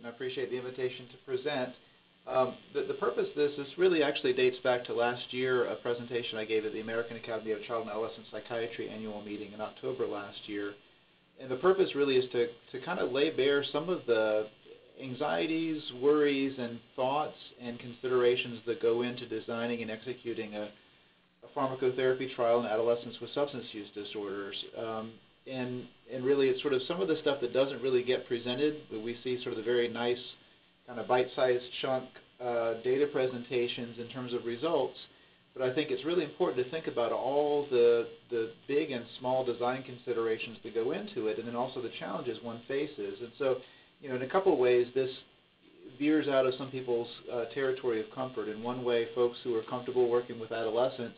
I appreciate the invitation to present. The purpose of this really actually dates back to last year, a presentation I gave at the American Academy of Child and Adolescent Psychiatry annual meeting in October last year. And the purpose really is to kind of lay bare some of the anxieties, worries, and thoughts and considerations that go into designing and executing a pharmacotherapy trial in adolescents with substance use disorders. And really it's sort of some of the stuff that doesn't really get presented, but we see sort of the very nice kind of bite-sized chunk data presentations in terms of results. But I think it's really important to think about all the big and small design considerations that go into it, and then also the challenges one faces. And so, you know, in a couple of ways, this veers out of some people's territory of comfort. In one way, folks who are comfortable working with adolescents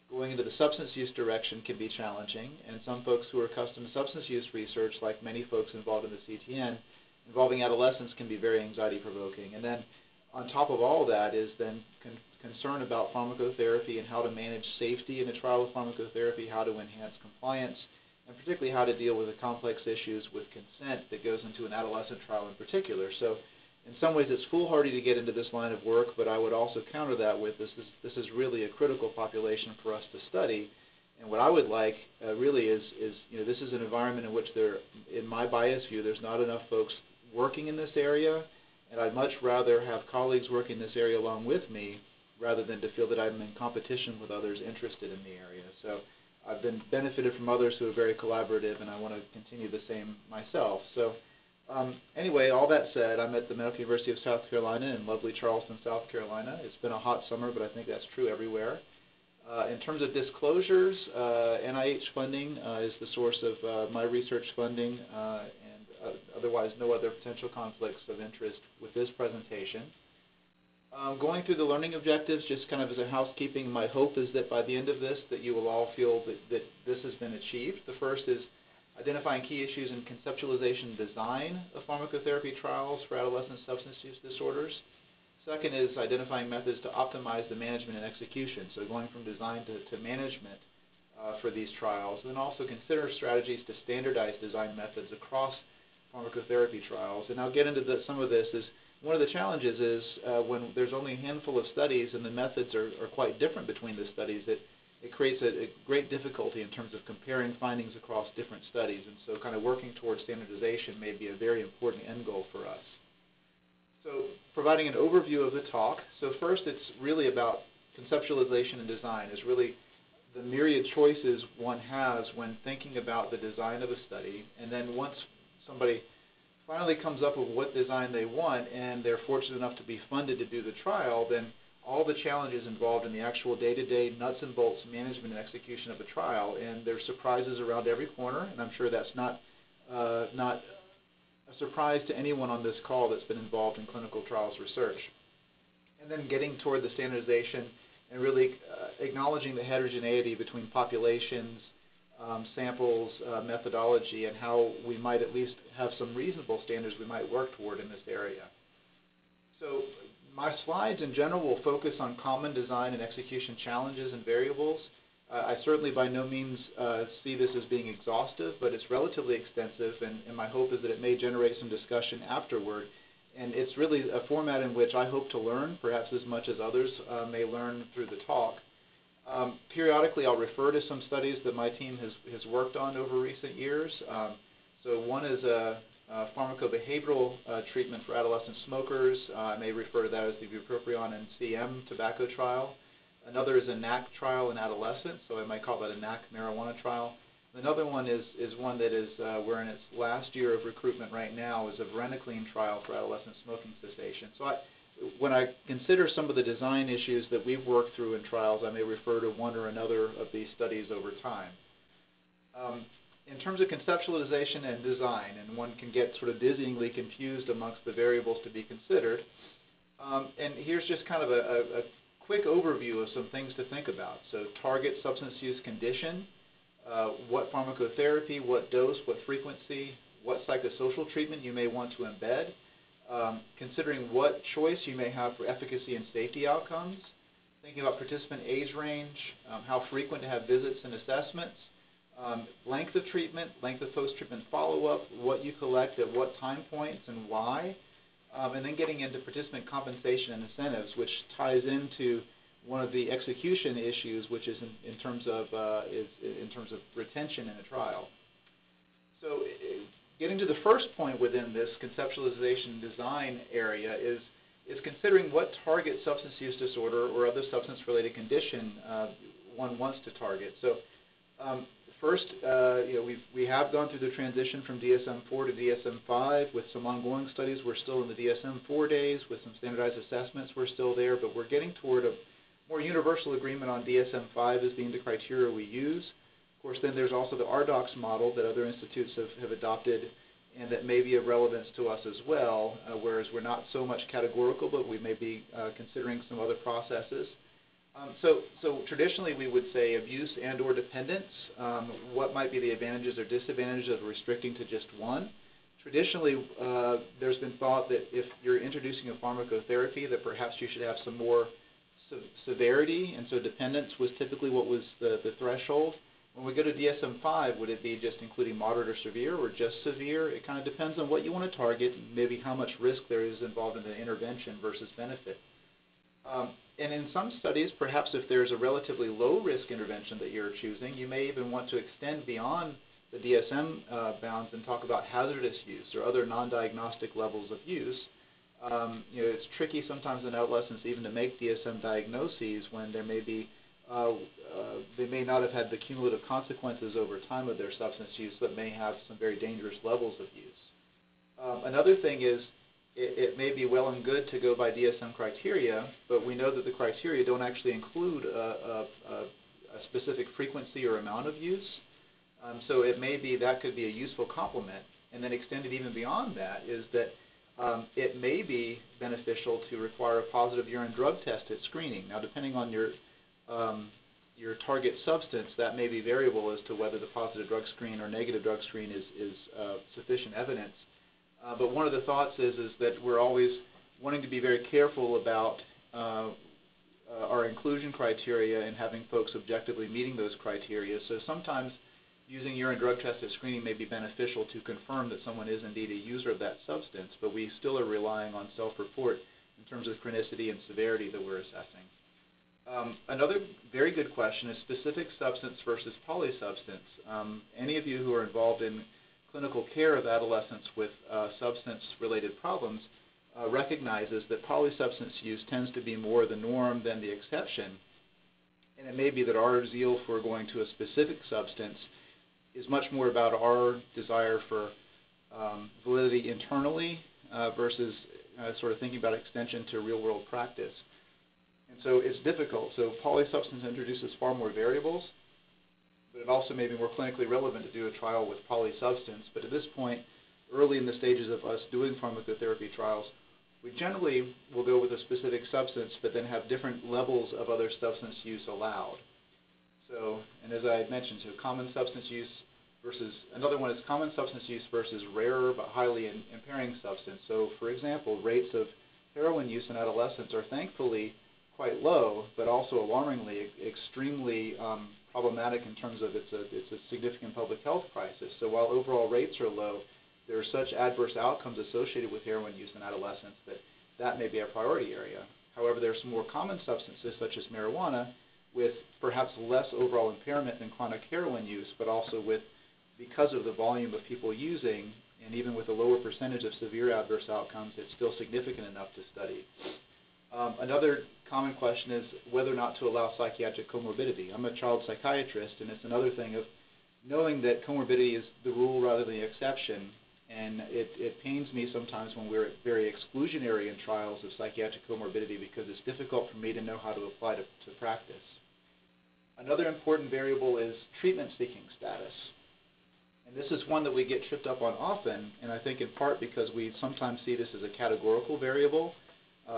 going into the substance use direction can be challenging, and some folks who are accustomed to substance use research, like many folks involved in the CTN, involving adolescents can be very anxiety-provoking. And then on top of all that is then concern about pharmacotherapy and how to manage safety in a trial with pharmacotherapy, how to enhance compliance, and particularly how to deal with the complex issues with consent that goes into an adolescent trial in particular. So in some ways it's foolhardy to get into this line of work, but I would also counter that with this is really a critical population for us to study. And what I would like really is, you know, this is an environment in which there, in my biased view, there's not enough folks working in this area, and I'd much rather have colleagues working in this area along with me rather than to feel that I'm in competition with others interested in the area. So I've been benefited from others who are very collaborative, and I want to continue the same myself. So anyway, all that said, I'm at the Medical University of South Carolina in lovely Charleston, South Carolina. It's been a hot summer, but I think that's true everywhere. In terms of disclosures, NIH funding is the source of my research funding, and otherwise no other potential conflicts of interest with this presentation. Going through the learning objectives, just kind of as a housekeeping, my hope is that by the end of this, that you will all feel that this has been achieved. The first is identifying key issues in conceptualization design of pharmacotherapy trials for adolescent substance use disorders. Second is identifying methods to optimize the management and execution, so going from design to management for these trials. And then also consider strategies to standardize design methods across pharmacotherapy trials. And I'll get into some of this. Is one of the challenges is when there's only a handful of studies and the methods are quite different between the studies, it creates a great difficulty in terms of comparing findings across different studies. And so kind of working towards standardization may be a very important end goal for us. So providing an overview of the talk. So first, it's really about conceptualization and design. Is really the myriad choices one has when thinking about the design of a study. And then once somebody finally comes up with what design they want and they're fortunate enough to be funded to do the trial, then all the challenges involved in the actual day-to-day nuts and bolts management and execution of a trial. And there's surprises around every corner, and I'm sure that's not a surprise to anyone on this call that's been involved in clinical trials research. And then getting toward the standardization and really acknowledging the heterogeneity between populations, samples, methodology, and how we might at least have some reasonable standards we might work toward in this area. So my slides in general will focus on common design and execution challenges and variables. I certainly by no means see this as being exhaustive, but it's relatively extensive, and my hope is that it may generate some discussion afterward. And it's really a format in which I hope to learn, perhaps as much as others may learn through the talk. Periodically, I'll refer to some studies that my team has worked on over recent years. So one is a pharmacobehavioral treatment for adolescent smokers. I may refer to that as the bupropion and CM tobacco trial. Another is a NAC trial in adolescents, so I might call that a NAC marijuana trial. Another one is one that is we're in its last year of recruitment right now, is a Varenicline trial for adolescent smoking cessation. So when I consider some of the design issues that we've worked through in trials, I may refer to one or another of these studies over time. In terms of conceptualization and design, and one can get sort of dizzyingly confused amongst the variables to be considered, and here's just kind of a quick overview of some things to think about. So target substance use condition, what pharmacotherapy, what dose, what frequency, what psychosocial treatment you may want to embed, considering what choice you may have for efficacy and safety outcomes, thinking about participant age range, how frequent to have visits and assessments, length of treatment, length of post-treatment follow-up, what you collect at what time points and why, and then getting into participant compensation and incentives, which ties into one of the execution issues, which is in terms of retention in a trial. So getting to the first point within this conceptualization design area is considering what target substance use disorder or other substance-related condition one wants to target. So first, we have gone through the transition from DSM-4 to DSM-5 with some ongoing studies. We're still in the DSM-4 days with some standardized assessments. We're still there, but we're getting toward a more universal agreement on DSM-5 as being the criteria we use. Of course, then there's also the RDocs model that other institutes have adopted and that may be of relevance to us as well, whereas we're not so much categorical, but we may be considering some other processes. So traditionally we would say abuse and or dependence. What might be the advantages or disadvantages of restricting to just one? Traditionally, there's been thought that if you're introducing a pharmacotherapy that perhaps you should have some more severity, and so dependence was typically what was the threshold. When we go to DSM-5, would it be just including moderate or severe or just severe? It kind of depends on what you want to target and maybe how much risk there is involved in the intervention versus benefit. And in some studies, perhaps if there's a relatively low-risk intervention that you're choosing, you may even want to extend beyond the DSM bounds and talk about hazardous use or other non-diagnostic levels of use. It's tricky sometimes in adolescents even to make DSM diagnoses when there may be they may not have had the cumulative consequences over time of their substance use, but may have some very dangerous levels of use. Another thing is it may be well and good to go by DSM criteria, but we know that the criteria don't actually include a specific frequency or amount of use. So it may be that could be a useful complement. And then extended even beyond that is that it may be beneficial to require a positive urine drug test at screening. Now, depending on your target substance, that may be variable as to whether the positive drug screen or negative drug screen is sufficient evidence. But one of the thoughts is that we're always wanting to be very careful about our inclusion criteria and having folks objectively meeting those criteria. So sometimes using urine drug test at screening may be beneficial to confirm that someone is indeed a user of that substance, but we still are relying on self-report in terms of chronicity and severity that we're assessing. Another very good question is specific substance versus polysubstance. Any of you who are involved in clinical care of adolescents with substance-related problems recognizes that polysubstance use tends to be more the norm than the exception. And it may be that our zeal for going to a specific substance is much more about our desire for validity internally versus sort of thinking about extension to real-world practice. And so it's difficult. So polysubstance introduces far more variables, but it also may be more clinically relevant to do a trial with polysubstance. But at this point, early in the stages of us doing pharmacotherapy trials, we generally will go with a specific substance, but then have different levels of other substance use allowed. So, and as I had mentioned, so common substance use versus, another one is common substance use versus rarer but highly impairing substance. So, for example, rates of heroin use in adolescents are thankfully quite low, but also alarmingly extremely problematic in terms of it's a significant public health crisis. So while overall rates are low, there are such adverse outcomes associated with heroin use in adolescents that may be a priority area. However, there are some more common substances such as marijuana with perhaps less overall impairment than chronic heroin use, but also with, because of the volume of people using, and even with a lower percentage of severe adverse outcomes, it's still significant enough to study. Another common question is whether or not to allow psychiatric comorbidity. I'm a child psychiatrist, and it's another thing of knowing that comorbidity is the rule rather than the exception, and it pains me sometimes when we're very exclusionary in trials of psychiatric comorbidity because it's difficult for me to know how to apply to practice. Another important variable is treatment-seeking status. And this is one that we get tripped up on often, and I think in part because we sometimes see this as a categorical variable.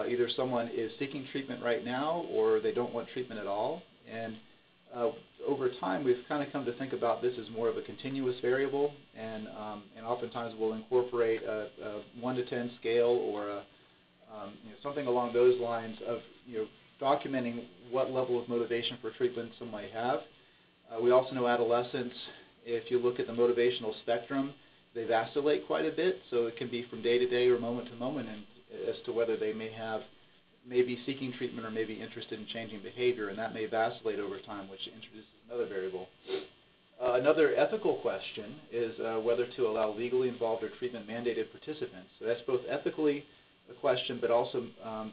Either someone is seeking treatment right now or they don't want treatment at all. And over time, we've kind of come to think about this as more of a continuous variable, and oftentimes we'll incorporate a 1 to 10 scale or something along those lines of documenting what level of motivation for treatment someone might have. We also know adolescents, if you look at the motivational spectrum, they vacillate quite a bit, so it can be from day to day or moment to moment as to whether they may be seeking treatment or may be interested in changing behavior, and that may vacillate over time, which introduces another variable. Another ethical question is whether to allow legally involved or treatment-mandated participants. So that's both ethically a question, but also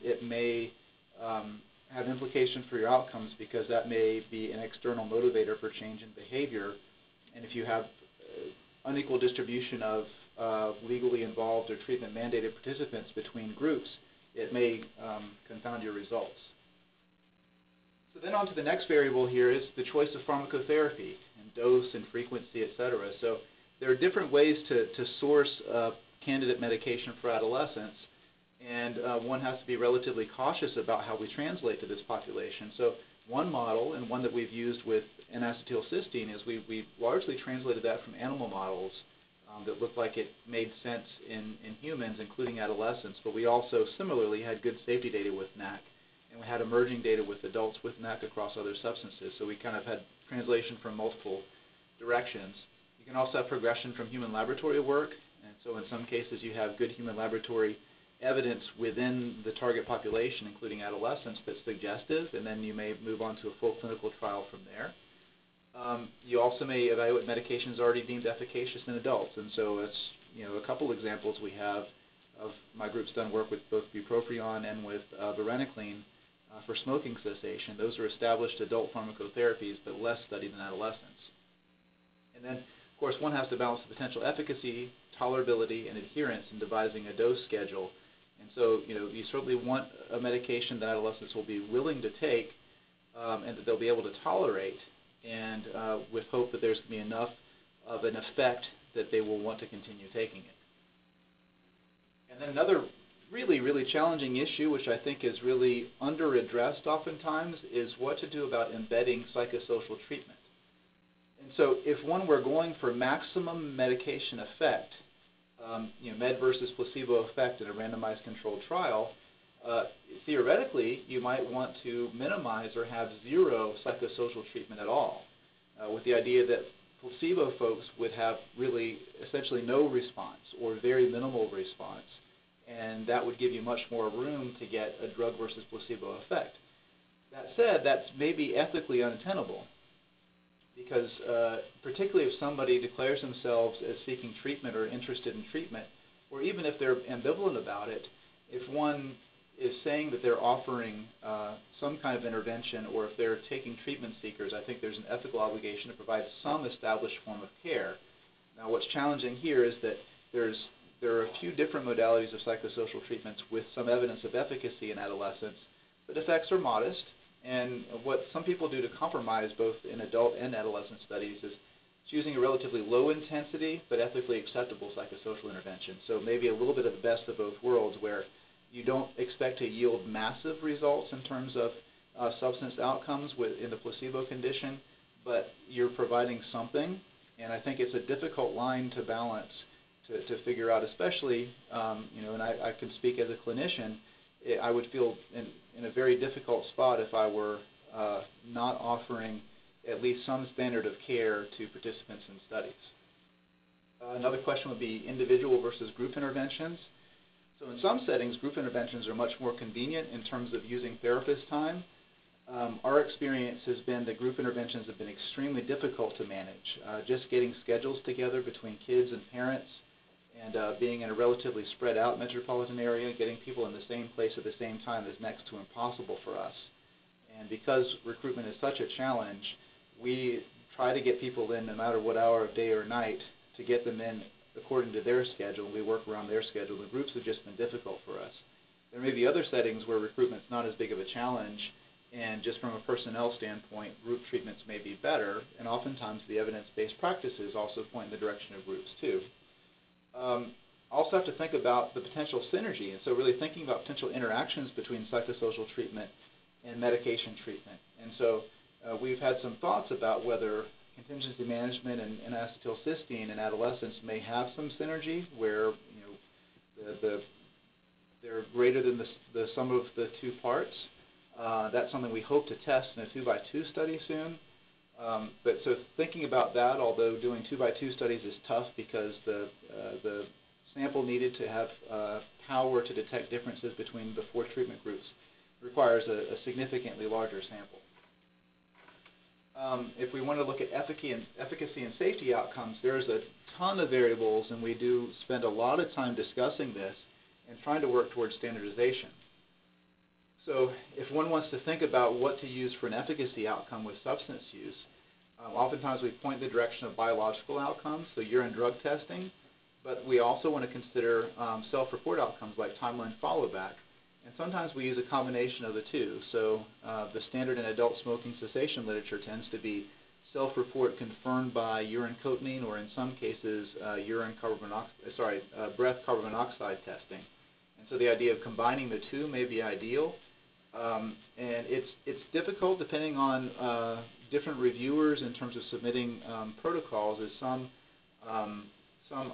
it may have implications for your outcomes, because that may be an external motivator for change in behavior. And if you have unequal distribution of legally involved or treatment-mandated participants between groups, it may confound your results. So then on to the next variable here is the choice of pharmacotherapy and dose and frequency, etc. So there are different ways to source candidate medication for adolescents, and one has to be relatively cautious about how we translate to this population. So one model, and one that we've used with N-acetylcysteine, is we've largely translated that from animal models that looked like it made sense in humans, including adolescents, but we also similarly had good safety data with NAC, and we had emerging data with adults with NAC across other substances, so we kind of had translation from multiple directions. You can also have progression from human laboratory work, and so in some cases you have good human laboratory evidence within the target population, including adolescents, that's suggestive, and then you may move on to a full clinical trial from there. You also may evaluate medications already deemed efficacious in adults, and so it's a couple examples we have of my group's done work with both bupropion and with Varenicline for smoking cessation. Those are established adult pharmacotherapies, but less studied in adolescents. And then, of course, one has to balance the potential efficacy, tolerability, and adherence in devising a dose schedule. And so, you certainly want a medication that adolescents will be willing to take and that they'll be able to tolerate, and with hope that there's going to be enough of an effect that they will want to continue taking it. And then another really, really challenging issue, which I think is really under-addressed oftentimes, is what to do about embedding psychosocial treatment. And so if one were going for maximum medication effect, med versus placebo effect in a randomized controlled trial, theoretically, you might want to minimize or have zero psychosocial treatment at all, with the idea that placebo folks would have really essentially no response or very minimal response, and that would give you much more room to get a drug versus placebo effect. That said, that's maybe ethically untenable, because particularly if somebody declares themselves as seeking treatment or interested in treatment, or even if they're ambivalent about it, if one is saying that they're offering some kind of intervention, or if they're taking treatment seekers, I think there's an ethical obligation to provide some established form of care. Now, what's challenging here is that there are a few different modalities of psychosocial treatments with some evidence of efficacy in adolescents, but effects are modest. And what some people do to compromise both in adult and adolescent studies is choosing a relatively low intensity but ethically acceptable psychosocial intervention. So maybe a little bit of the best of both worlds, where you don't expect to yield massive results in terms of substance outcomes in the placebo condition, but you're providing something. And I think it's a difficult line to balance to figure out, especially, and I can speak as a clinician, I would feel in a very difficult spot if I were not offering at least some standard of care to participants in studies. Another question would be individual versus group interventions. So in some settings, group interventions are much more convenient in terms of using therapist time. Our experience has been that group interventions have been extremely difficult to manage. Just getting schedules together between kids and parents, and being in a relatively spread out metropolitan area, getting people in the same place at the same time is next to impossible for us. And because recruitment is such a challenge, we try to get people in no matter what hour of day or night to get them in according to their schedule. We work around their schedule. The groups have just been difficult for us. There may be other settings where recruitment's not as big of a challenge, and just from a personnel standpoint, group treatments may be better, and oftentimes the evidence-based practices also point in the direction of groups too. Also have to think about the potential synergy, and so really thinking about potential interactions between psychosocial treatment and medication treatment. And so we've had some thoughts about whether contingency management and acetylcysteine in adolescents may have some synergy where they're greater than the sum of the two parts. That's something we hope to test in a 2x2 study soon. But so thinking about that, although doing 2x2 studies is tough because the sample needed to have power to detect differences between the 4 treatment groups requires a significantly larger sample. If we want to look at efficacy and safety outcomes, there's a ton of variables, and we do spend a lot of time discussing this and trying to work towards standardization. So if one wants to think about what to use for an efficacy outcome with substance use, oftentimes we point in the direction of biological outcomes, so urine drug testing, but we also want to consider self-report outcomes like timeline follow-back. And sometimes we use a combination of the two. So the standard in adult smoking cessation literature tends to be self-report confirmed by urine cotinine, or in some cases breath carbon monoxide testing. And so the idea of combining the two may be ideal. And it's difficult depending on different reviewers in terms of submitting protocols, as some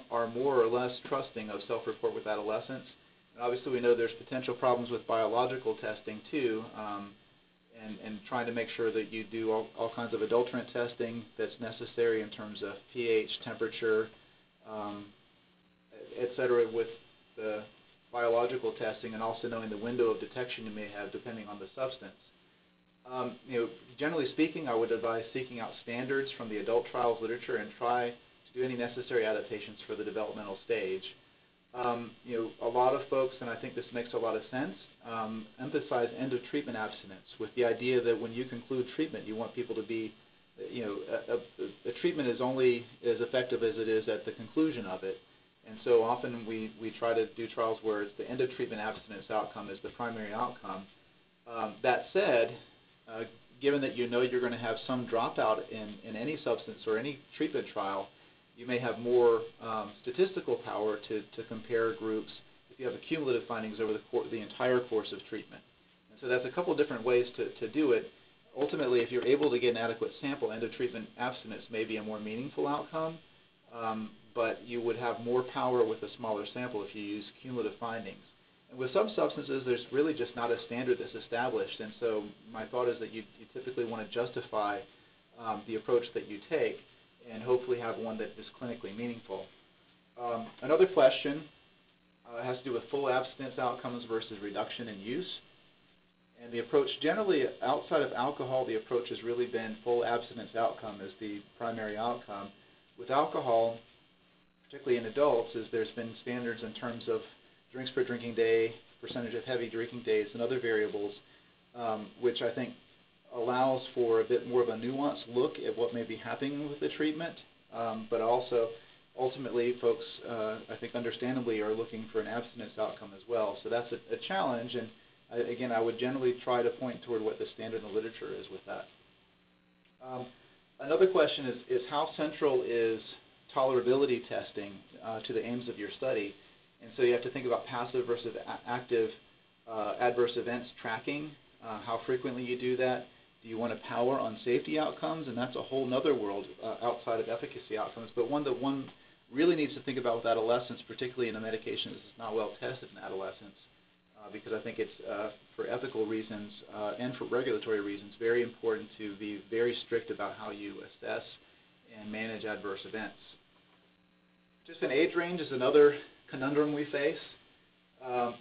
are more or less trusting of self-report with adolescents. And obviously we know there's potential problems with biological testing too, and trying to make sure that you do all kinds of adulterant testing that's necessary in terms of pH, temperature, et cetera, with the biological testing, and also knowing the window of detection you may have depending on the substance. Generally speaking, I would advise seeking out standards from the adult trials literature and try to do any necessary adaptations for the developmental stage. A lot of folks, and I think this makes a lot of sense, emphasize end of treatment abstinence with the idea that when you conclude treatment, you want people to be, a treatment is only as effective as it is at the conclusion of it. And so often we try to do trials where it's the end of treatment abstinence outcome is the primary outcome. That said, given that you're going to have some dropout in any substance or any treatment trial, you may have more statistical power to compare groups if you have cumulative findings over the entire course of treatment. And so that's a couple different ways to do it. Ultimately, if you're able to get an adequate sample, end of treatment abstinence may be a more meaningful outcome, but you would have more power with a smaller sample if you use cumulative findings. And with some substances, there's really just not a standard that's established, and so my thought is that you typically want to justify the approach that you take and hopefully have one that is clinically meaningful. Another question has to do with full abstinence outcomes versus reduction in use. And the approach generally, outside of alcohol, the approach has really been full abstinence outcome as the primary outcome. With alcohol, particularly in adults, there's been standards in terms of drinks per drinking day, percentage of heavy drinking days, and other variables, which I think allows for a bit more of a nuanced look at what may be happening with the treatment, but also ultimately folks, I think understandably, are looking for an abstinence outcome as well. So that's a challenge, and again, I would generally try to point toward what the standard in the literature is with that. Another question is how central is tolerability testing to the aims of your study? And so you have to think about passive versus active adverse events tracking, how frequently you do that. Do you want to power on safety outcomes? And that's a whole other world outside of efficacy outcomes, but one that one really needs to think about with adolescents, particularly in a medication that's not well tested in adolescents, because I think it's, for ethical reasons and for regulatory reasons, very important to be very strict about how you assess and manage adverse events. Participant age range is another conundrum we face,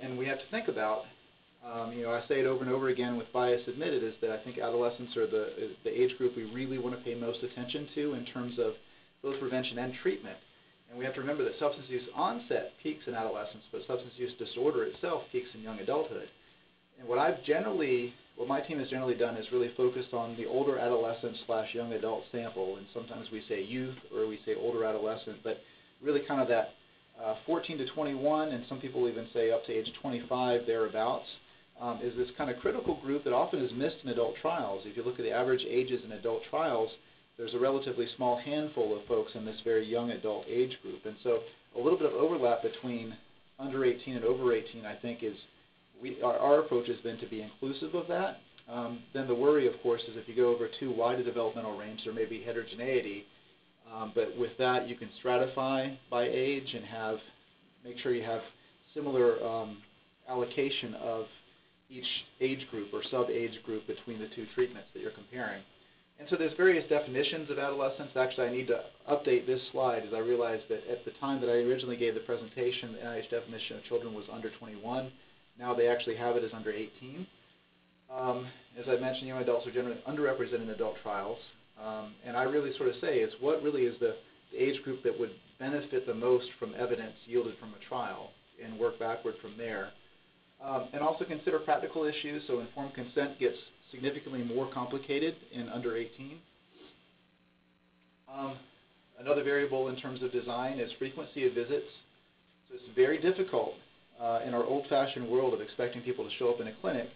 and we have to think about. I say it over and over again with bias admitted, is that I think adolescents are the age group we really want to pay most attention to in terms of both prevention and treatment. And we have to remember that substance use onset peaks in adolescence, but substance use disorder itself peaks in young adulthood. And what my team has generally done is really focused on the older adolescent / young adult sample, and sometimes we say youth or we say older adolescent, but really kind of that 14 to 21, and some people even say up to age 25 thereabouts, is this kind of critical group that often is missed in adult trials. If you look at the average ages in adult trials, there's a relatively small handful of folks in this very young adult age group. And so a little bit of overlap between under 18 and over 18, I think, is our approach has been to be inclusive of that, then the worry, of course, is if you go over too wide a developmental range, there may be heterogeneity. But with that, you can stratify by age and make sure you have similar allocation of each age group or sub-age group between the two treatments that you're comparing. And so there's various definitions of adolescence. Actually, I need to update this slide as I realized that at the time that I originally gave the presentation, the NIH definition of children was under 21. Now they actually have it as under 18. As I mentioned, young adults are generally underrepresented in adult trials. And I really sort of say it's what really is the age group that would benefit the most from evidence yielded from a trial and work backward from there. And also consider practical issues, so informed consent gets significantly more complicated in under 18. Another variable in terms of design is frequency of visits. So it's very difficult in our old-fashioned world of expecting people to show up in a clinic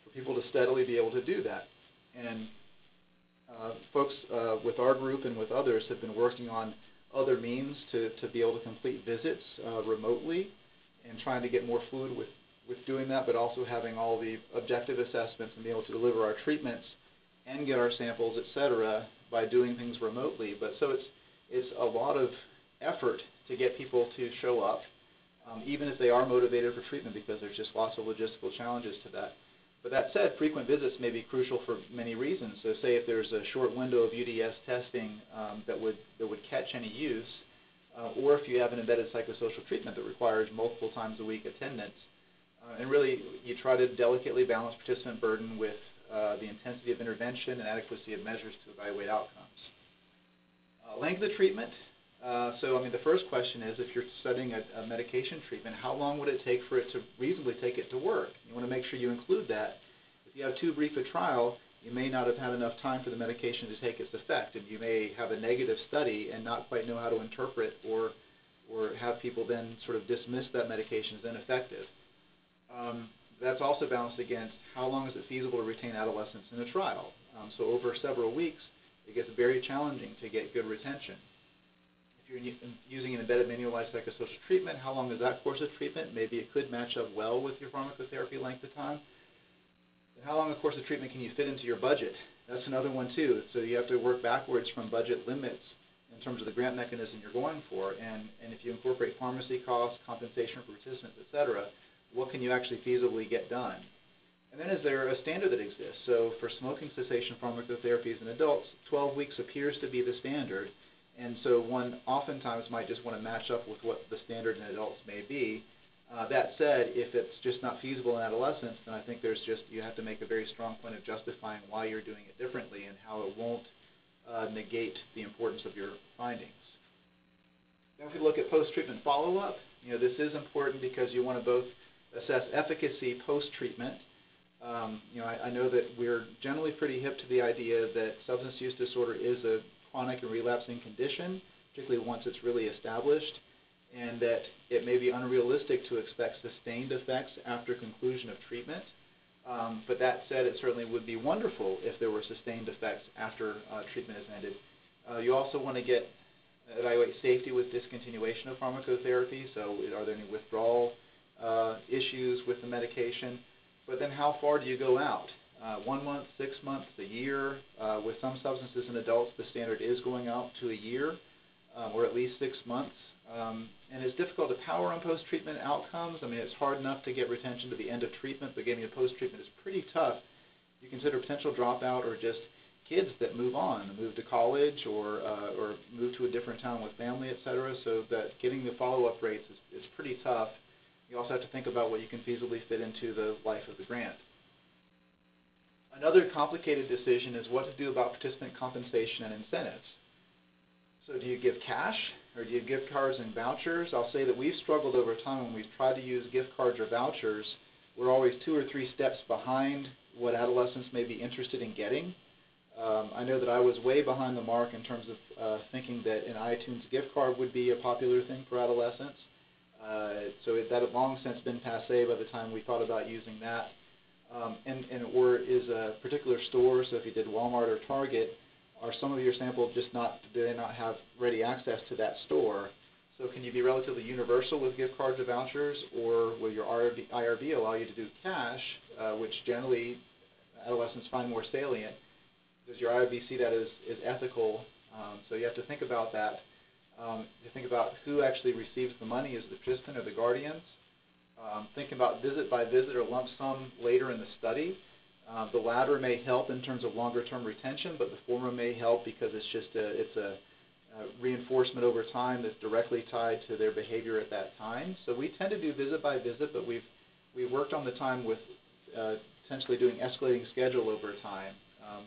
for people to steadily be able to do that. And folks with our group and with others have been working on other means to be able to complete visits remotely and trying to get more fluid with doing that, but also having all the objective assessments and be able to deliver our treatments and get our samples, et cetera, by doing things remotely. But so it's a lot of effort to get people to show up, even if they are motivated for treatment, because there's just lots of logistical challenges to that. But that said, frequent visits may be crucial for many reasons. So say if there's a short window of UDS testing that would catch any use, or if you have an embedded psychosocial treatment that requires multiple times a week attendance, and really you try to delicately balance participant burden with the intensity of intervention and adequacy of measures to evaluate outcomes. Length of treatment. So, I mean, the first question is, if you're studying a medication treatment, how long would it take for it to reasonably take it to work? You want to make sure you include that. If you have too brief a trial, you may not have had enough time for the medication to take its effect, and you may have a negative study and not quite know how to interpret or have people then sort of dismiss that medication as ineffective. That's also balanced against how long is it feasible to retain adolescents in a trial. So over several weeks, it gets very challenging to get good retention. If you're using an embedded manualized psychosocial treatment, how long is that course of treatment? Maybe it could match up well with your pharmacotherapy length of time. And how long a course of treatment can you fit into your budget? That's another one too. So you have to work backwards from budget limits in terms of the grant mechanism you're going for. And if you incorporate pharmacy costs, compensation for participants, et cetera, what can you actually feasibly get done? And then is there a standard that exists? So for smoking cessation pharmacotherapies in adults, 12 weeks appears to be the standard. And so one oftentimes might just want to match up with what the standard in adults may be. That said, if it's just not feasible in adolescents, then I think you have to make a very strong point of justifying why you're doing it differently and how it won't negate the importance of your findings. Then if we look at post-treatment follow-up, this is important because you want to both assess efficacy post-treatment. I know that we're generally pretty hip to the idea that substance use disorder is a chronic and relapsing condition, particularly once it's really established, and that it may be unrealistic to expect sustained effects after conclusion of treatment. But that said, it certainly would be wonderful if there were sustained effects after treatment is ended. You also want to evaluate safety with discontinuation of pharmacotherapy, so are there any withdrawal issues with the medication? But then how far do you go out? 1 month, 6 months, a year? With some substances in adults, the standard is going out to a year or at least 6 months. And it's difficult to power on post-treatment outcomes. I mean, it's hard enough to get retention to the end of treatment, but getting to post-treatment is pretty tough. You consider potential dropout or just kids that move on, move to college or move to a different town with family, et cetera, so that getting the follow-up rates is pretty tough. You also have to think about what you can feasibly fit into the life of the grant. Another complicated decision is what to do about participant compensation and incentives. So do you give cash or do you give cards and vouchers? I'll say that we've struggled over time when we've tried to use gift cards or vouchers. We're always 2 or 3 steps behind what adolescents may be interested in getting. I know that I was way behind the mark in terms of thinking that an iTunes gift card would be a popular thing for adolescents. So that had long since been passé by the time we thought about using that. Or is a particular store, so if you did Walmart or Target, are some of your samples do they not have ready access to that store? So can you be relatively universal with gift cards or vouchers, or will your IRB allow you to do cash, which generally adolescents find more salient? Does your IRB see that as ethical? So you have to think about that. You think about who actually receives the money, is the participant or the guardians. Think about visit by visit or lump sum later in the study. The latter may help in terms of longer-term retention, but the former may help because it's a reinforcement over time that's directly tied to their behavior at that time. So we tend to do visit by visit, but we've worked on the time with essentially doing escalating schedule over time,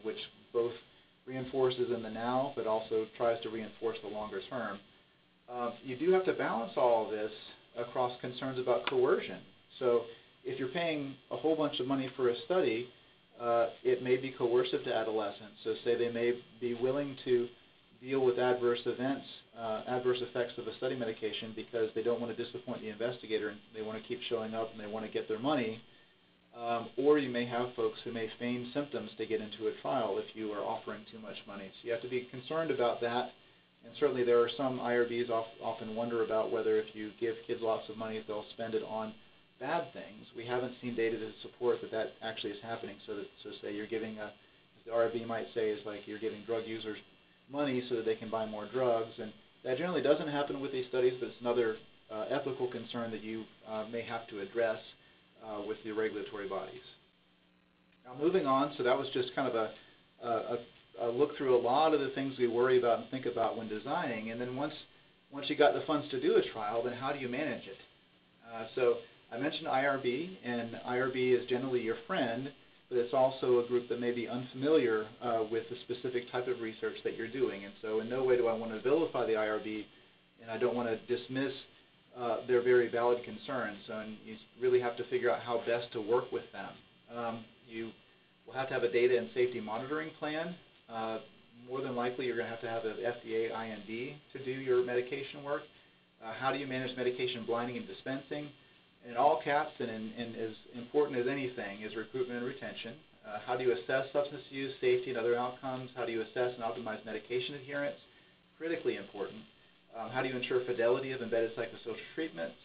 which both reinforces in the now, but also tries to reinforce the longer term. You do have to balance all of this across concerns about coercion. So if you're paying a whole bunch of money for a study, it may be coercive to adolescents. So say they may be willing to deal with adverse effects of a study medication because they don't want to disappoint the investigator and they want to keep showing up and they want to get their money. Or you may have folks who may feign symptoms to get into a trial if you are offering too much money. So you have to be concerned about that. And certainly there are some IRBs often wonder about whether if you give kids lots of money, if they'll spend it on bad things. We haven't seen data to support that actually is happening. So say you're giving as the IRB might say, is like you're giving drug users money so that they can buy more drugs. And that generally doesn't happen with these studies, but it's another ethical concern that you may have to address with the regulatory bodies. Now moving on, so that was just kind of a look through a lot of the things we worry about and think about when designing. And then once you got the funds to do a trial, then how do you manage it? So I mentioned IRB, and IRB is generally your friend, but it's also a group that may be unfamiliar with the specific type of research that you're doing. And so in no way do I want to vilify the IRB, and I don't want to dismiss their very valid concerns. And you really have to figure out how best to work with them. You will have to have a data and safety monitoring plan. More than likely, you're going to have an FDA IND to do your medication work. How do you manage medication blinding and dispensing? And in all caps, and as important as anything, is recruitment and retention. How do you assess substance use, safety, and other outcomes? How do you assess and optimize medication adherence? Critically important. How do you ensure fidelity of embedded psychosocial treatments?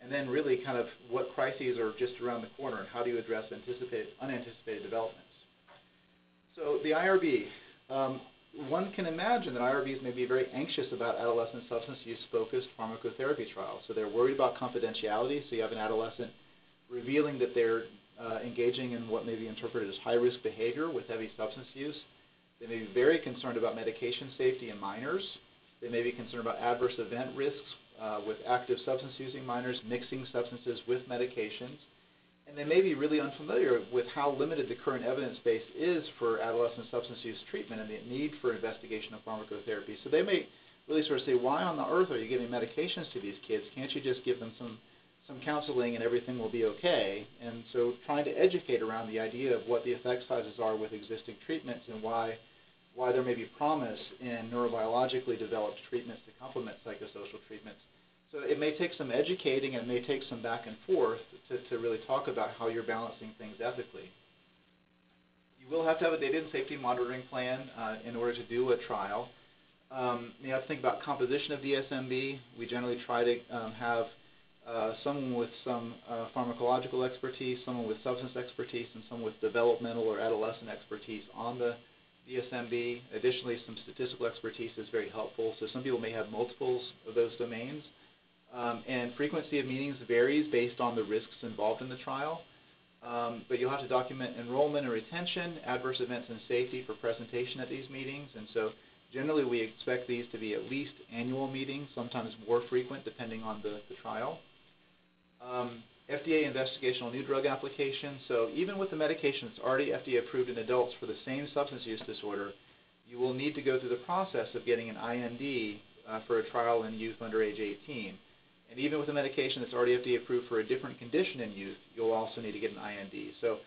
And then really kind of what crises are just around the corner, and how do you address unanticipated developments? So the IRB. One can imagine that IRBs may be very anxious about adolescent substance use-focused pharmacotherapy trials. So they're worried about confidentiality. So you have an adolescent revealing that they're engaging in what may be interpreted as high-risk behavior with heavy substance use. They may be very concerned about medication safety in minors. They may be concerned about adverse event risks with active substance-using minors mixing substances with medications. And they may be really unfamiliar with how limited the current evidence base is for adolescent substance use treatment and the need for investigational pharmacotherapy. So they may really sort of say, why on the earth are you giving medications to these kids? Can't you just give them some counseling and everything will be okay? And so trying to educate around the idea of what the effect sizes are with existing treatments and why there may be promise in neurobiologically developed treatments to complement psychosocial treatments. So it may take some educating and it may take some back and forth to really talk about how you're balancing things ethically. You will have to have a data and safety monitoring plan in order to do a trial. You have to think about composition of DSMB. We generally try to have someone with some pharmacological expertise, someone with substance expertise, and someone with developmental or adolescent expertise on the DSMB. Additionally, some statistical expertise is very helpful. So some people may have multiples of those domains. And frequency of meetings varies based on the risks involved in the trial. But you'll have to document enrollment and retention, adverse events and safety for presentation at these meetings. And so generally we expect these to be at least annual meetings, sometimes more frequent depending on the trial. FDA investigational new drug application. So even with the medication that's already FDA approved in adults for the same substance use disorder, you will need to go through the process of getting an IND for a trial in youth under age 18. And even with a medication that's already FDA approved for a different condition in youth, you'll also need to get an IND. So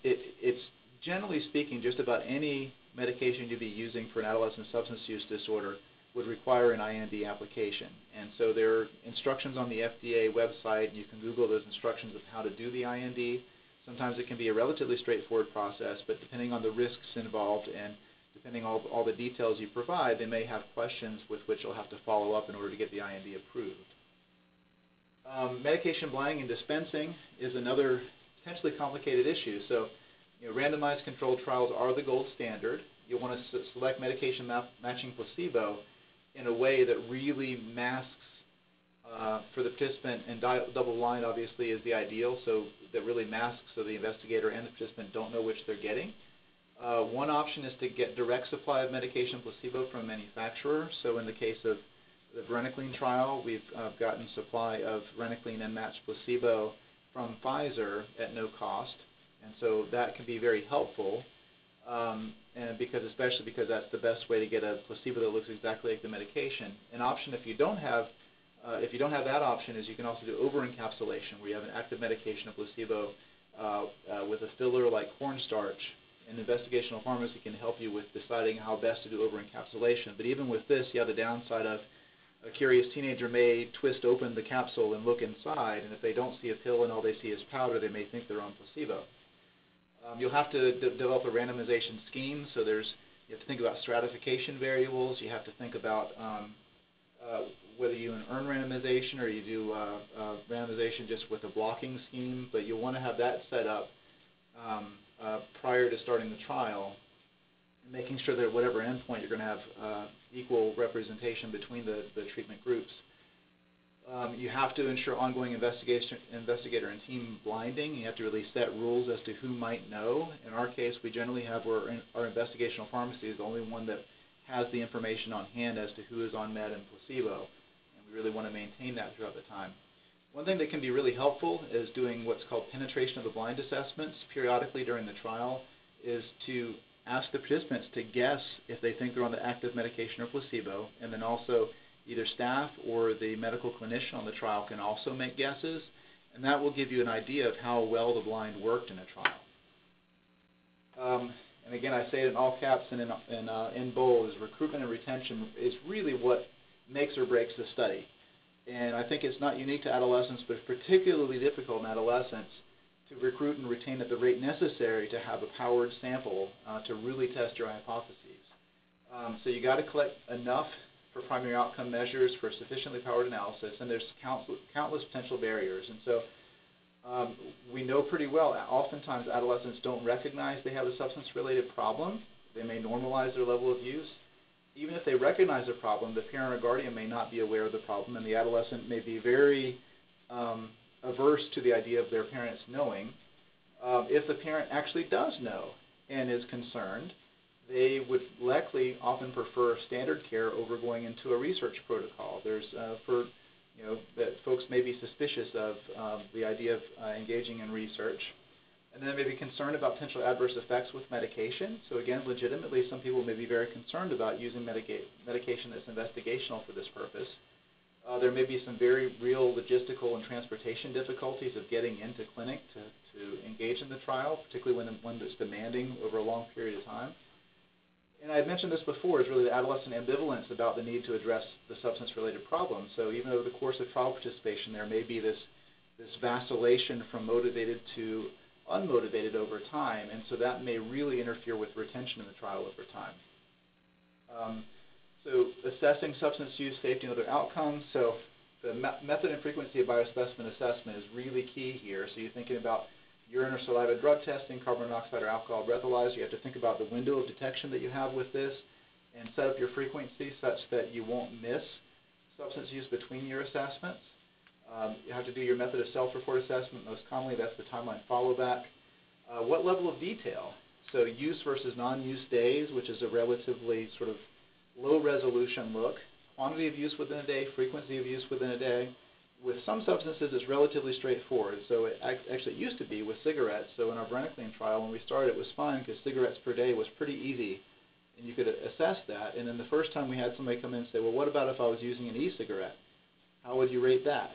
it's generally speaking, just about any medication you'd be using for an adolescent substance use disorder would require an IND application. And so there are instructions on the FDA website, and you can Google those instructions of how to do the IND. Sometimes it can be a relatively straightforward process, but depending on the risks involved and depending on all the details you provide, they may have questions with which you'll have to follow up in order to get the IND approved. Medication blinding and dispensing is another potentially complicated issue. So Randomized controlled trials are the gold standard. You'll want to select medication matching placebo in a way that really masks for the participant, and double blind obviously is the ideal, so that really masks so the investigator and the participant don't know which they're getting. One option is to get direct supply of medication placebo from a manufacturer. So in the case of the Varenicline trial, we've gotten supply of Varenicline and matched placebo from Pfizer at no cost, and so that can be very helpful. And especially because that's the best way to get a placebo that looks exactly like the medication. An option if you don't have that option is you can also do over-encapsulation, where you have an active medication of placebo with a filler like cornstarch. An investigational pharmacy can help you with deciding how best to do over-encapsulation. But even with this, you have the downside of a curious teenager may twist open the capsule and look inside, and if they don't see a pill and all they see is powder, they may think they're on placebo. You'll have to develop a randomization scheme, so you have to think about stratification variables. You have to think about whether you earn randomization or you do randomization just with a blocking scheme, but you'll want to have that set up prior to starting the trial, and making sure that at whatever endpoint you're going to have equal representation between the treatment groups. You have to ensure ongoing investigator and team blinding. You have to really set rules as to who might know. In our case, we generally have our investigational pharmacy is the only one that has the information on hand as to who is on med and placebo, and we really want to maintain that throughout the time. One thing that can be really helpful is doing what's called penetration of the blind assessments periodically during the trial, is to ask the participants to guess if they think they're on the active medication or placebo, and then also either staff or the medical clinician on the trial can also make guesses, and that will give you an idea of how well the blind worked in a trial. And again, I say it in all caps and in bold, is recruitment and retention is really what makes or breaks the study. And I think it's not unique to adolescents, but it's particularly difficult in adolescents to recruit and retain at the rate necessary to have a powered sample to really test your hypotheses. So you got to collect enough for primary outcome measures for sufficiently powered analysis, and there's countless potential barriers. And so we know pretty well, oftentimes adolescents don't recognize they have a substance-related problem. They may normalize their level of use. Even if they recognize a problem, the parent or guardian may not be aware of the problem, and the adolescent may be very averse to the idea of their parents knowing. If the parent actually does know and is concerned, they would likely often prefer standard care over going into a research protocol. There's that folks may be suspicious of the idea of engaging in research, and then may be concerned about potential adverse effects with medication. So again, legitimately, some people may be very concerned about using medication that's investigational for this purpose. There may be some very real logistical and transportation difficulties of getting into clinic to engage in the trial, particularly when one that's demanding over a long period of time. And I had mentioned this before, is really the adolescent ambivalence about the need to address the substance-related problem. So even over the course of trial participation, there may be this vacillation from motivated to unmotivated over time, and so that may really interfere with retention in the trial over time. So assessing substance use, safety, and other outcomes. So the method and frequency of biospecimen assessment is really key here. So you're thinking about urine or saliva drug testing, carbon monoxide or alcohol breathalyzer. You have to think about the window of detection that you have with this and set up your frequency such that you won't miss substance use between your assessments. You have to do your method of self-report assessment. Most commonly, that's the timeline follow-back. What level of detail? So use versus non-use days, which is a relatively sort of low-resolution look. Quantity of use within a day, frequency of use within a day. With some substances, it's relatively straightforward. So it actually used to be with cigarettes. So in our Varenicline trial, when we started, it was fine because cigarettes per day was pretty easy, and you could assess that. And then the first time we had somebody come in and say, well, what about if I was using an e-cigarette? How would you rate that?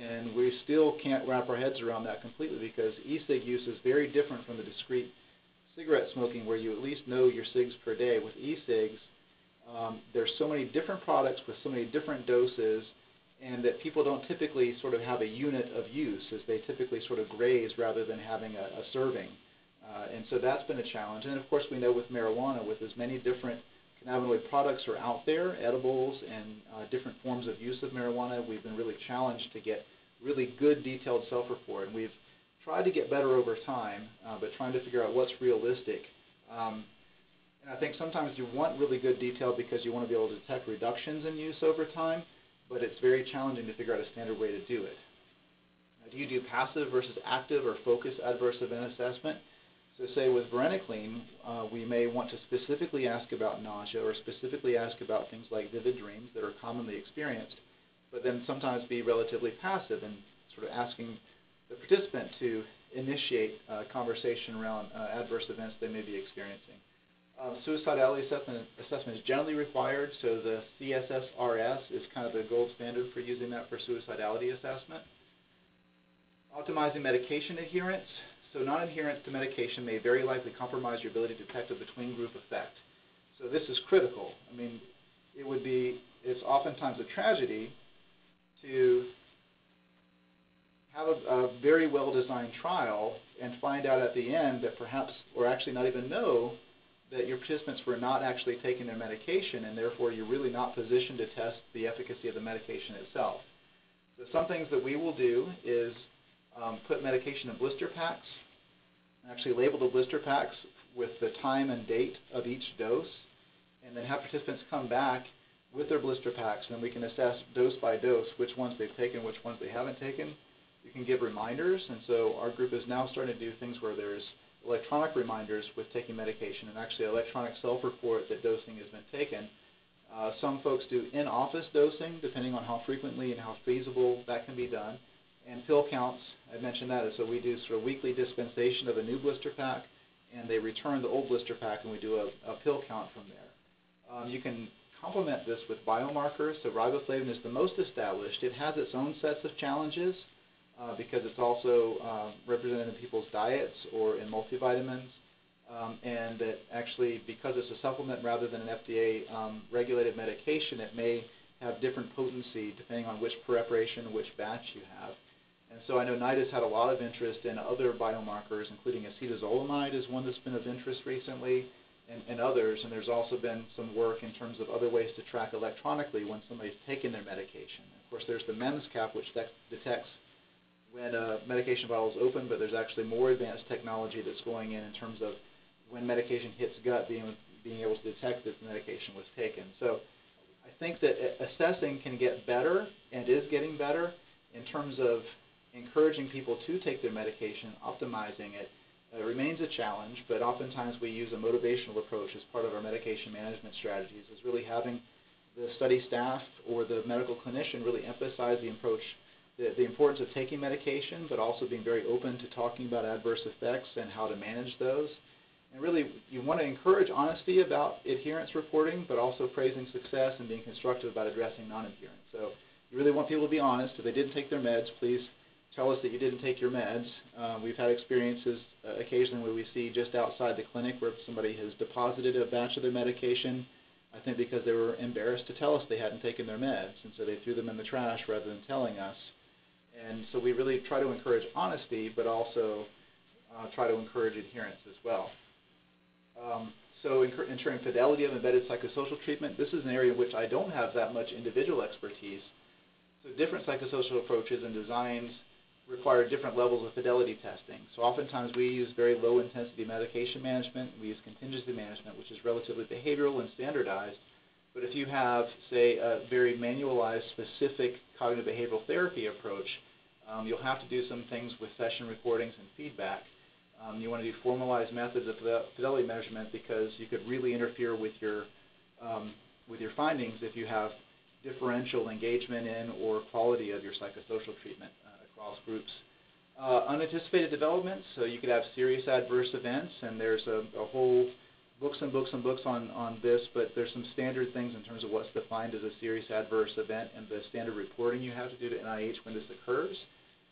And we still can't wrap our heads around that completely because e-cig use is very different from the discrete cigarette smoking where you at least know your cigs per day. With e-cigs, there's so many different products with so many different doses, and that people don't typically sort of have a unit of use, as they typically sort of graze rather than having a serving. And so that's been a challenge. And of course, we know with marijuana, with as many different cannabinoid products are out there, edibles and different forms of use of marijuana, we've been really challenged to get really good detailed self-report. And we've tried to get better over time, but trying to figure out what's realistic. And I think sometimes you want really good detail because you want to be able to detect reductions in use over time, but it's very challenging to figure out a standard way to do it. Now, do you do passive versus active or focused adverse event assessment? So say with Varenicline, we may want to specifically ask about nausea or specifically ask about things like vivid dreams that are commonly experienced, but then sometimes be relatively passive and sort of asking the participant to initiate a conversation around adverse events they may be experiencing. Suicidality assessment is generally required, so the CSSRS is kind of the gold standard for using that for suicidality assessment. Optimizing medication adherence. So non-adherence to medication may very likely compromise your ability to detect a between-group effect. So this is critical. I mean, it's oftentimes a tragedy to have a very well-designed trial and find out at the end that perhaps, or actually not even know, that your participants were not actually taking their medication, and therefore you're really not positioned to test the efficacy of the medication itself. So some things that we will do is put medication in blister packs, and actually label the blister packs with the time and date of each dose, and then have participants come back with their blister packs, and then we can assess dose by dose which ones they've taken, which ones they haven't taken. You can give reminders, and so our group is now starting to do things where there's electronic reminders with taking medication and actually electronic self-report that dosing has been taken. Some folks do in-office dosing, depending on how frequently and how feasible that can be done. And pill counts, I mentioned that, so we do sort of weekly dispensation of a new blister pack, and they return the old blister pack, and we do a pill count from there. You can complement this with biomarkers. So riboflavin is the most established. It has its own sets of challenges because it's also represented in people's diets or in multivitamins, and that actually, because it's a supplement rather than an FDA regulated medication, it may have different potency depending on which preparation, which batch you have. And so I know NIDA has had a lot of interest in other biomarkers, including acetazolamide is one that's been of interest recently, and others. And there's also been some work in terms of other ways to track electronically when somebody's taken their medication. Of course, there's the MEMS cap, which detects when a medication bottle is open, but there's actually more advanced technology that's going in terms of when medication hits gut, being able to detect that the medication was taken. So I think that assessing can get better and is getting better in terms of encouraging people to take their medication, optimizing it. It remains a challenge, but oftentimes we use a motivational approach as part of our medication management strategies, is really having the study staff or the medical clinician really emphasize the approach, the importance of taking medication, but also being very open to talking about adverse effects and how to manage those. And really, you want to encourage honesty about adherence reporting, but also praising success and being constructive about addressing non-adherence. So you really want people to be honest. If they didn't take their meds, please tell us that you didn't take your meds. We've had experiences occasionally where we see just outside the clinic where somebody has deposited a batch of their medication, I think because they were embarrassed to tell us they hadn't taken their meds, and so they threw them in the trash rather than telling us. And so we really try to encourage honesty, but also try to encourage adherence as well. So ensuring fidelity of embedded psychosocial treatment, this is an area in which I don't have that much individual expertise. So different psychosocial approaches and designs require different levels of fidelity testing. So oftentimes we use very low intensity medication management. We use contingency management, which is relatively behavioral and standardized. But if you have, say, a very manualized, specific cognitive behavioral therapy approach, you'll have to do some things with session recordings and feedback. You want to do formalized methods of fidelity measurement because you could really interfere with your findings if you have differential engagement in or quality of your psychosocial treatment across groups. Unanticipated developments, so you could have serious adverse events, and there's a whole books and books and books on this, but there's some standard things in terms of what's defined as a serious adverse event and the standard reporting you have to do to NIH when this occurs.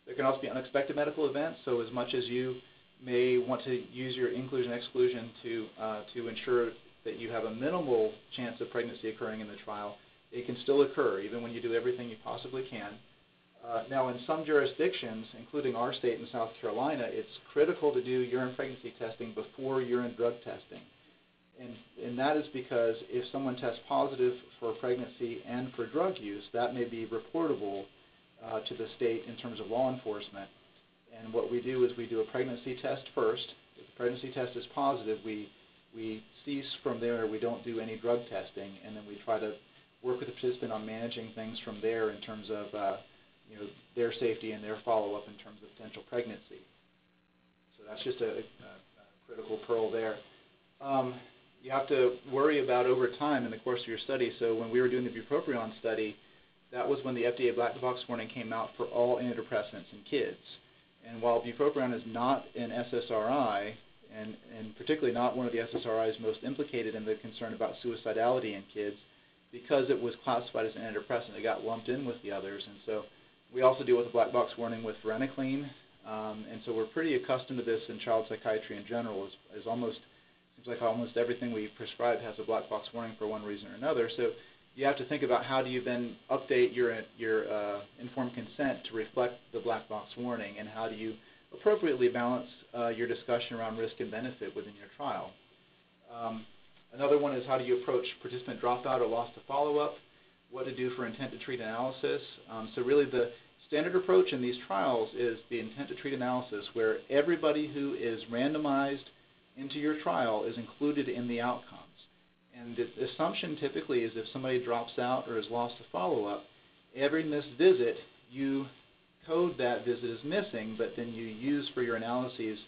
There can also be unexpected medical events, so as much as you may want to use your inclusion-exclusion to ensure that you have a minimal chance of pregnancy occurring in the trial, it can still occur even when you do everything you possibly can. Now, in some jurisdictions, including our state in South Carolina, it's critical to do urine pregnancy testing before urine drug testing. And that is because if someone tests positive for pregnancy and for drug use, that may be reportable to the state in terms of law enforcement. And what we do is we do a pregnancy test first. If the pregnancy test is positive, we cease from there. We don't do any drug testing, and then we try to work with the participant on managing things from there in terms of their safety and their follow-up in terms of potential pregnancy. So that's just a critical pearl there. You have to worry about over time in the course of your study. So when we were doing the bupropion study, that was when the FDA black box warning came out for all antidepressants in kids. And while bupropion is not an SSRI, and particularly not one of the SSRIs most implicated in the concern about suicidality in kids, because it was classified as an antidepressant, it got lumped in with the others. And so we also deal with a black box warning with Varenicline. And so we're pretty accustomed to this in child psychiatry in general. Seems like almost everything we prescribe has a black box warning for one reason or another. So you have to think about how do you then update your informed consent to reflect the black box warning, and how do you appropriately balance your discussion around risk and benefit within your trial. Another one is how do you approach participant dropout or loss to follow-up, what to do for intent to treat analysis. So really the standard approach in these trials is the intent to treat analysis, where everybody who is randomized into your trial is included in the outcomes. And the assumption typically is if somebody drops out or is lost to follow-up, every missed visit, you code that visit as missing, but then you use for your analyses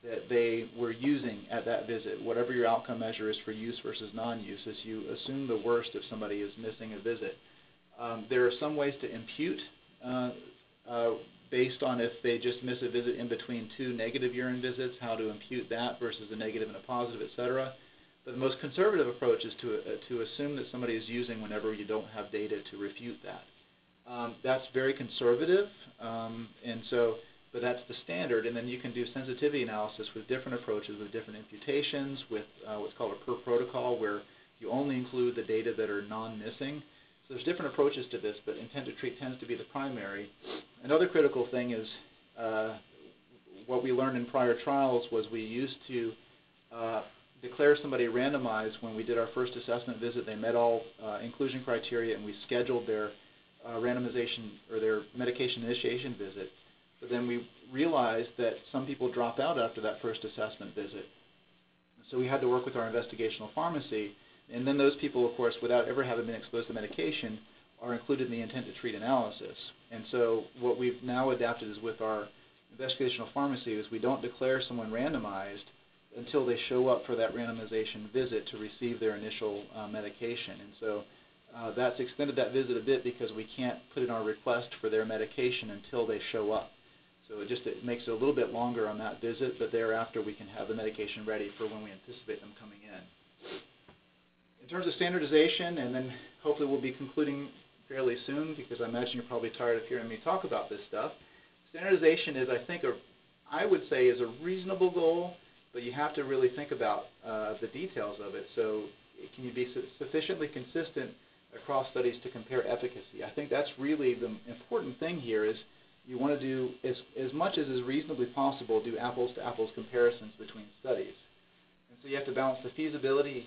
that they were using at that visit. Whatever your outcome measure is for use versus non-use, is you assume the worst if somebody is missing a visit. There are some ways to impute based on if they just miss a visit in between two negative urine visits, how to impute that versus a negative and a positive, et cetera. But the most conservative approach is to assume that somebody is using whenever you don't have data to refute that. That's very conservative, but that's the standard. And then you can do sensitivity analysis with different approaches, with different imputations, with what's called a per protocol, where you only include the data that are non-missing. So there's different approaches to this, but intent to treat tends to be the primary. Another critical thing is what we learned in prior trials was we used to declare somebody randomized when we did our first assessment visit. They met all inclusion criteria, and we scheduled their randomization or their medication initiation visit. But then we realized that some people drop out after that first assessment visit. So we had to work with our investigational pharmacy. And then those people, of course, without ever having been exposed to medication, are included in the intent to treat analysis. And so what we've now adapted is with our investigational pharmacy is we don't declare someone randomized until they show up for that randomization visit to receive their initial medication. And so that's extended that visit a bit because we can't put in our request for their medication until they show up. So it makes it a little bit longer on that visit, but thereafter we can have the medication ready for when we anticipate them coming in. In terms of standardization, and then hopefully we'll be concluding fairly soon because I imagine you're probably tired of hearing me talk about this stuff. Standardization is, I think, I would say is a reasonable goal, but you have to really think about the details of it. So can you be sufficiently consistent across studies to compare efficacy? I think that's really the important thing here is you want to do, as much as is reasonably possible, do apples-to-apples comparisons between studies. And so you have to balance the feasibility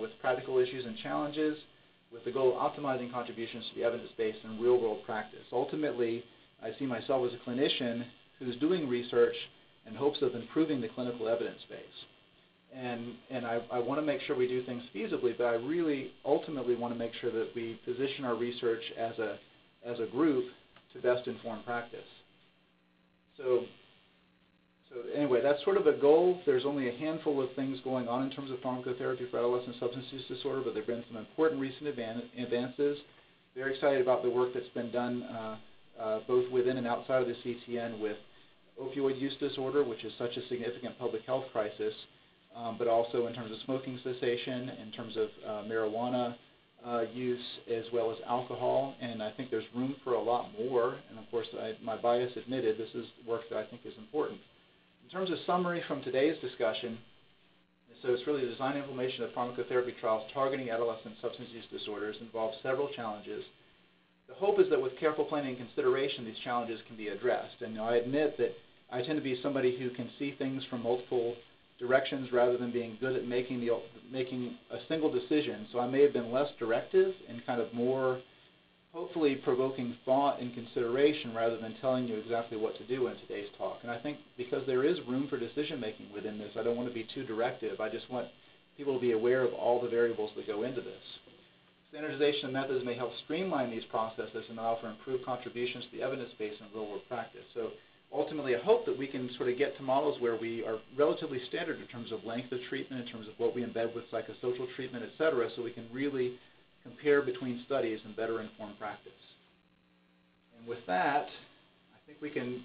with practical issues and challenges, with the goal of optimizing contributions to the evidence-based and real-world practice. Ultimately, I see myself as a clinician who's doing research in hopes of improving the clinical evidence base. And I want to make sure we do things feasibly, but I really ultimately want to make sure that we position our research as a group to best inform practice. So anyway, that's sort of a goal. There's only a handful of things going on in terms of pharmacotherapy for adolescent substance use disorder, but there have been some important recent advances. Very excited about the work that's been done both within and outside of the CTN with opioid use disorder, which is such a significant public health crisis, but also in terms of smoking cessation, in terms of marijuana use, as well as alcohol. And I think there's room for a lot more. And of course, my bias admitted, this is work that I think is important. In terms of summary from today's discussion, so it's really the design and implementation of pharmacotherapy trials targeting adolescent substance use disorders involves several challenges. The hope is that with careful planning and consideration, these challenges can be addressed. And I admit that I tend to be somebody who can see things from multiple directions rather than being good at making a single decision. So I may have been less directive and kind of more hopefully provoking thought and consideration rather than telling you exactly what to do in today's talk. And I think because there is room for decision making within this, I don't want to be too directive. I just want people to be aware of all the variables that go into this. Standardization of methods may help streamline these processes and allow for improved contributions to the evidence base in real-world practice. So ultimately, I hope that we can sort of get to models where we are relatively standard in terms of length of treatment, in terms of what we embed with psychosocial treatment, et cetera, so we can really compare between studies and better inform practice. And with that, I think we can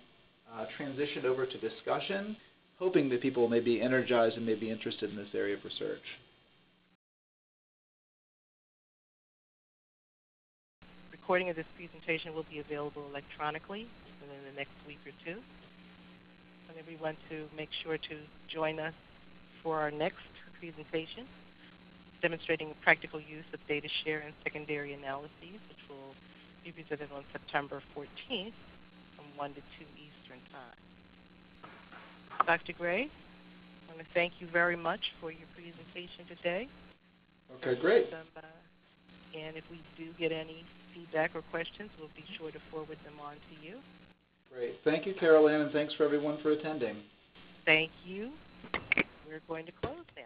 transition over to discussion, hoping that people may be energized and may be interested in this area of research. Recording of this presentation will be available electronically within the next week or two. I want everyone to make sure to join us for our next presentation, demonstrating practical use of data share and secondary analyses, which will be presented on September 14th from 1 to 2 Eastern Time. Dr. Gray, I want to thank you very much for your presentation today. Okay, great. And if we do get any feedback or questions, we'll be sure to forward them on to you. Great. Thank you, Carol Ann, and thanks for everyone for attending. Thank you. We're going to close now.